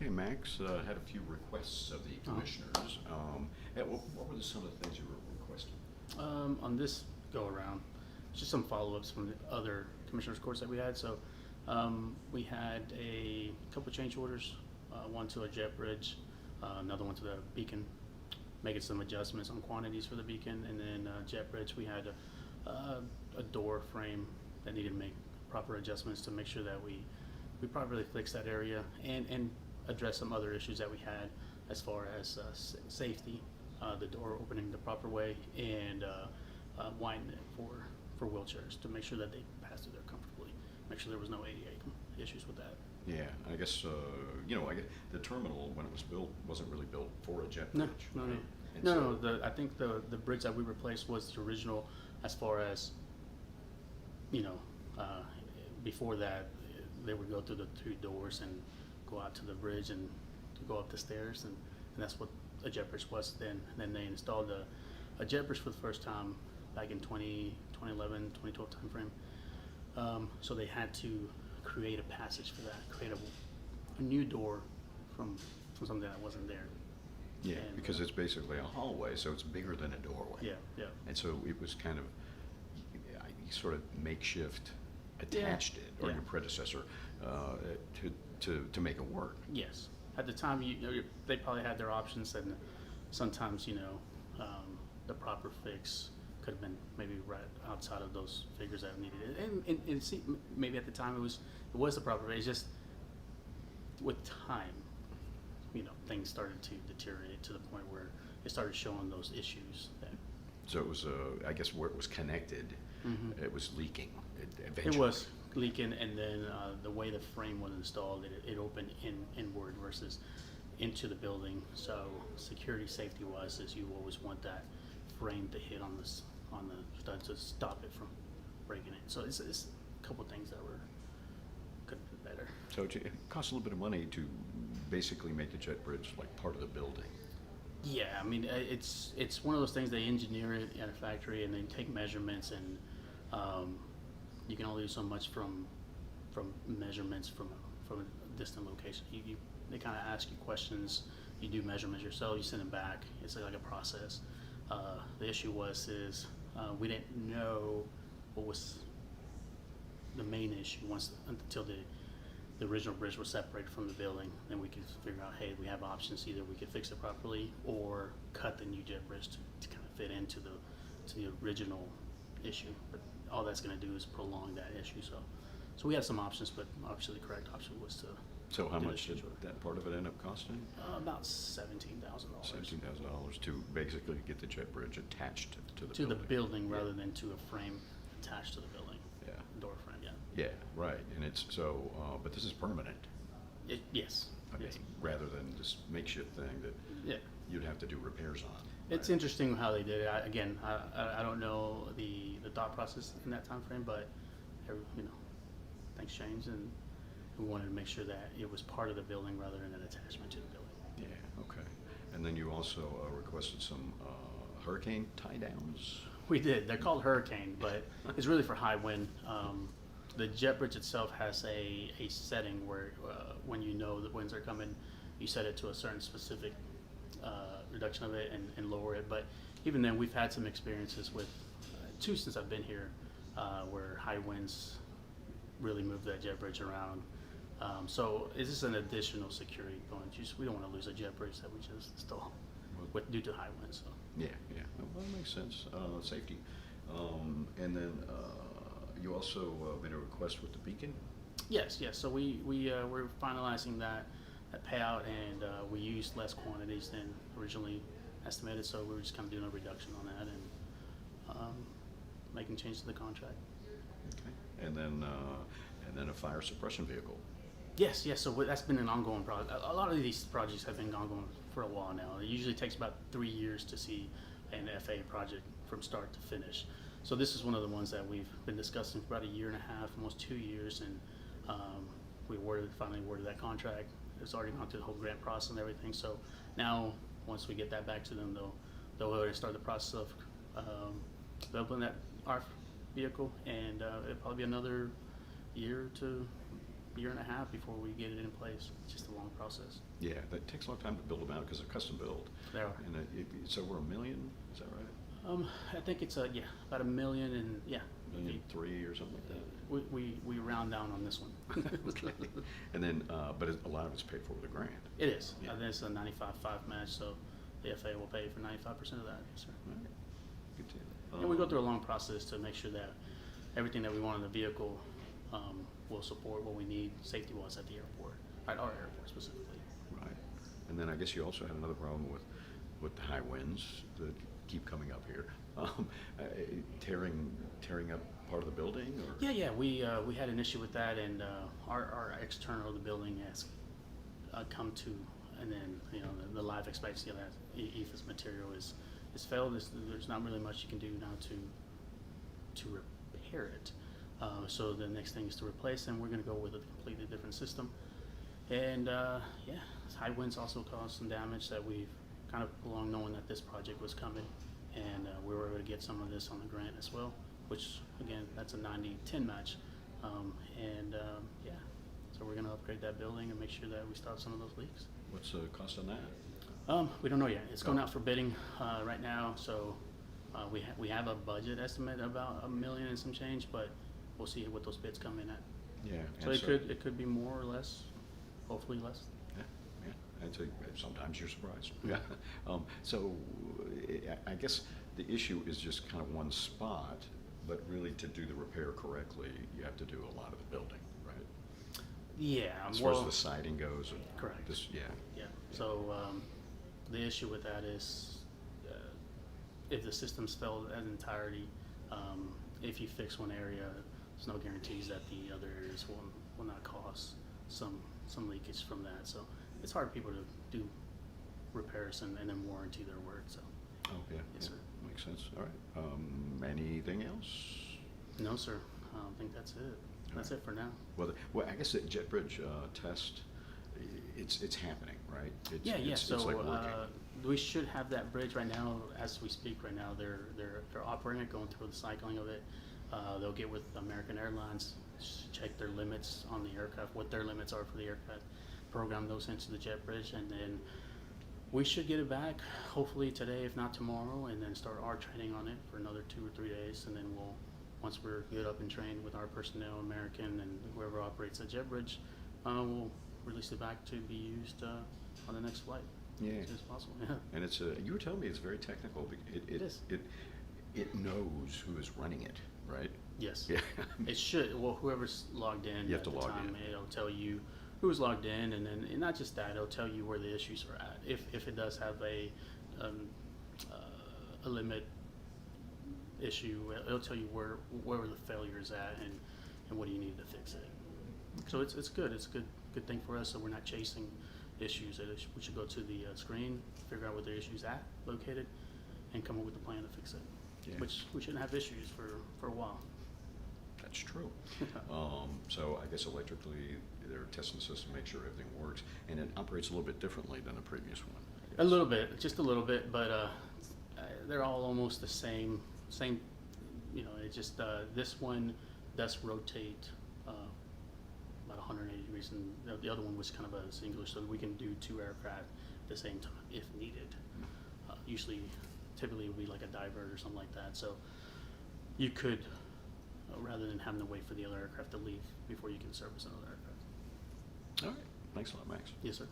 Okay, Max had a few requests of the commissioners. What were some of the things you were requesting? On this go around, just some follow-ups from the other commissioners courts that we had. So we had a couple change orders, one to a jet bridge, another one to the beacon, making some adjustments on quantities for the beacon, and then jet bridge we had a door frame that needed to make proper adjustments to make sure that we properly fix that area and address some other issues that we had as far as safety, the door opening the proper way, and widen it for wheelchairs to make sure that they pass through there comfortably. Make sure there was no ADA issues with that. Yeah, I guess, I guess the terminal, when it was built, wasn't really built for a jet bridge. No. I think the bridge that we replaced was the original as far as, before that, they would go through the two doors and go out to the bridge and go up the stairs, and that's what a jet bridge was then. And then they installed a jet bridge for the first time back in 2011, 2012 timeframe. So they had to create a passage for that, create a new door from something that wasn't there. Yeah, and, because it's basically a hallway, so it's bigger than a doorway. Yeah. And so it was kind of, you sort of makeshift attached it, or your predecessor, to make it work. Yes. At the time, they probably had their options, and sometimes, the proper fix could have been maybe right outside of those figures that needed it. And see, maybe at the time it was the proper fix. It's just with time, things started to deteriorate to the point where it started showing those issues. So it was, I guess, where it was connected, it was leaking eventually. It was leaking, and then the way the frame was installed, it opened inward versus into the building. So security, safety wise, is you always want that frame to hit on the stud to stop it from breaking it. So it's a couple of things that could have been better. So it costs a little bit of money to basically make the jet bridge like part of the building. Yeah, I mean, it's one of those things. They engineer it at a factory and they take measurements, and you can only do so much from measurements from a distant location. They kind of ask you questions. You do measurements yourself. You send them back. It's like a process. The issue is we didn't know what was the main issue until the original bridge was separated from the building. Then we could figure out, hey, we have options. Either we could fix it properly or cut the new jet bridge to kind of fit into the original issue. But all that's going to do is prolong that issue. So we have some options, but obviously the correct option was to. So how much did that part of it end up costing? About $17,000. $17,000 to basically get the jet bridge attached to the building. To the building rather than to a frame attached to the building. Yeah. Door frame, yeah. Yeah, right. And it's so, but this is permanent. Yes. Okay. Yes. Rather than this makeshift thing that you'd have to do repairs on. It's interesting how they did it. I don't know the thought process in that time frame, but things changed, and we wanted to make sure that it was part of the building rather than an attachment to the building. Yeah. Okay. And then you also requested some hurricane tie downs. We did. They're called hurricane, but it's really for high wind. The jet bridge itself has a setting where when you know the winds are coming, you set it to a certain specific reduction of it and lower it. But even then, we've had some experiences with two since I've been here where high winds really move that jet bridge around. So is this an additional security component? We don't want to lose a jet bridge that we just installed due to high winds. So. Yeah. Well, that makes sense. Safety. And then you also made a request with the beacon? Yes. So we're finalizing that payout, and we used less quantities than originally estimated. So we were just kind of doing a reduction on that and making changes to the contract. Okay. And then a fire suppression vehicle. Yes. So that's been an ongoing project. A lot of these projects have been ongoing for a while now. It usually takes about 3 years to see an FA project from start to finish. So this is one of the ones that we've been discussing for about 1.5 years, almost 2 years, and we finally awarded that contract. It's already gone through the whole grant process and everything. So now, once we get that back to them, they'll already start the process of developing that ARF vehicle, and it'll probably be another year to year and a half before we get it in place. It's just a long process. Yeah, that takes a long time to build them out because they're custom built. They are. And it's over $1 million, is that right? I think it's about $1 million, and $1.3 million or something like that? we round down on this one. Okay. And then, but a lot of it's paid for with a grant. It is. Yeah. It's a 95-5 match, so the FAA will pay for 95% of that. Yes, sir. All right. Good deal. And we go through a long process to make sure that everything that we want in the vehicle will support what we need safety-wise at the airport, at our airport specifically. Right. And then I guess you also had another problem with the high winds that keep coming up here. Tearing up part of the building? Or? Yeah. We had an issue with that, and our external of the building has come to, and then the life expectancy of that EFIS material is failed. There's not really much you can do now to repair it. So the next thing is to replace, and we're going to go with a completely different system. And high winds also caused some damage that we've kind of long knowing that this project was coming, and we were able to get some of this on the grant as well, which again, that's a 90-10 match. So we're going to upgrade that building and make sure that we stop some of those leaks. What's the cost on that? We don't know yet. It's going out for bidding right now, so we have a budget estimate about $1 million and some change, but we'll see what those bids come in at. Yeah. So it could be more or less, hopefully less. Yeah. And so sometimes you're surprised. Yeah. So I guess the issue is just kind of one spot, but really to do the repair correctly, you have to do a lot of the building, right? Yeah. As far as the siding goes. Correct. Yeah. So the issue with that is if the system's failed as entirety, if you fix one area, there's no guarantees that the other areas will not cause some leakage from that. So it's hard for people to do repairs and then warranty their work. So. Oh yeah. Yes, sir. Makes sense. All right. Anything else? No, sir. I don't think that's it. That's it for now. Well, I guess the jet bridge test, it's happening, right? It's So like working. we should have that bridge right now as we speak. Right now, they're operating it, going through the cycling of it. They'll get with American Airlines, check their limits on the aircraft, what their limits are for the aircraft, program those into the jet bridge, and then we should get it back hopefully today, if not tomorrow, and then start our training on it for another 2 or 3 days, and then once we're good up and trained with our personnel, American and whoever operates the jet bridge, we'll release it back to be used on the next flight as soon as possible. Yeah. And you were telling me it's very technical. It is. It knows who is running it, right? Yes. Yeah. It should. Well, whoever's logged in You have at to the log time, in. it'll tell you who's logged in, and not just that, it'll tell you where the issues are at. If it does have a limit issue, it'll tell you where the failure is at and what do you need to fix it. So it's good. It's a good thing for us. So we're not chasing issues. We should go to the screen, figure out where the issue's located, and come up with a plan to fix it. Yeah. Which we shouldn't have issues for a while. That's true. So I guess electrically, they're testing the system, make sure everything works, and it operates a little bit differently than the previous one. I A guess. little bit, just a little bit, but they're all almost the same. It's just this one does rotate about 180 degrees, and the other one was kind of a singular, so we can do 2 aircraft at the same time if needed. Typically, it would be like a divert or something like that. So you could, rather than having to wait for the other aircraft to leave before you can service another aircraft. All right. Thanks a lot, Max. Yes, sir.